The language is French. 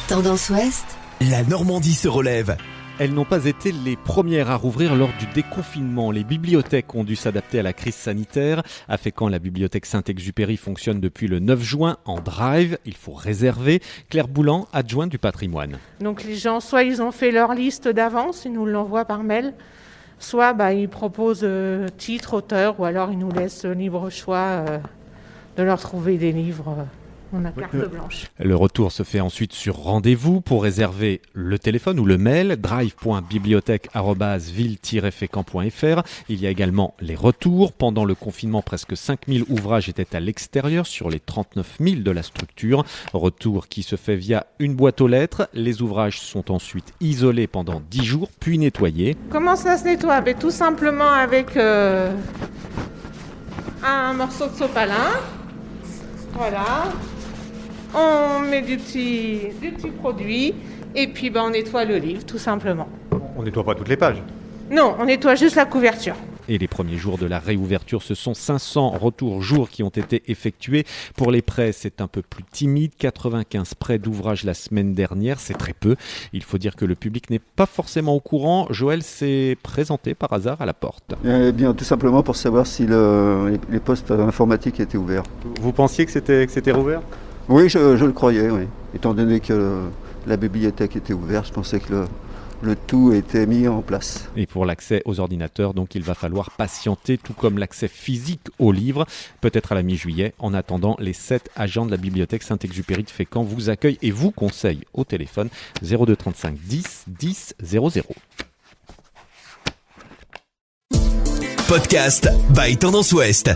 Tendance Ouest, la Normandie se relève. Elles n'ont pas été les premières à rouvrir lors du déconfinement. Les bibliothèques ont dû s'adapter à la crise sanitaire. À Fécamp, la bibliothèque Saint-Exupéry fonctionne depuis le 9 juin en drive. Il faut réserver. Claire Boulan, adjointe du patrimoine. Donc les gens, soit ils ont fait leur liste d'avance, ils nous l'envoient par mail, soit ils proposent titre, auteur, ou alors ils nous laissent libre choix de leur trouver des livres. On a carte blanche. Le retour se fait ensuite sur rendez-vous. Pour réserver le téléphone ou le mail, drive.bibliothèque@ville-fécamp.fr. Il y a également les retours. Pendant le confinement, presque 5000 ouvrages étaient à l'extérieur sur les 39 000 de la structure. Retour qui se fait via une boîte aux lettres. Les ouvrages sont ensuite isolés pendant 10 jours, puis nettoyés. Comment ça se nettoie ? Tout simplement avec un morceau de sopalin. Voilà. On met du petit produit et puis on nettoie le livre tout simplement. On nettoie pas toutes les pages. Non, on nettoie juste la couverture. Et les premiers jours de la réouverture, ce sont 500 retours jours qui ont été effectués. Pour les prêts, c'est un peu plus timide. 95 prêts d'ouvrages la semaine dernière, c'est très peu. Il faut dire que le public n'est pas forcément au courant. Joël s'est présenté par hasard à la porte. Eh bien, tout simplement pour savoir si les postes informatiques étaient ouverts. Vous pensiez que c'était rouvert ? Oui, je le croyais, oui. Étant donné que la bibliothèque était ouverte, je pensais que le tout était mis en place. Et pour l'accès aux ordinateurs, donc il va falloir patienter, tout comme l'accès physique aux livres, peut-être à la mi-juillet. En attendant, les 7 agents de la bibliothèque Saint-Exupéry de Fécamp vous accueillent et vous conseillent au téléphone 02 35 10 10 00. Podcast by Tendance Ouest.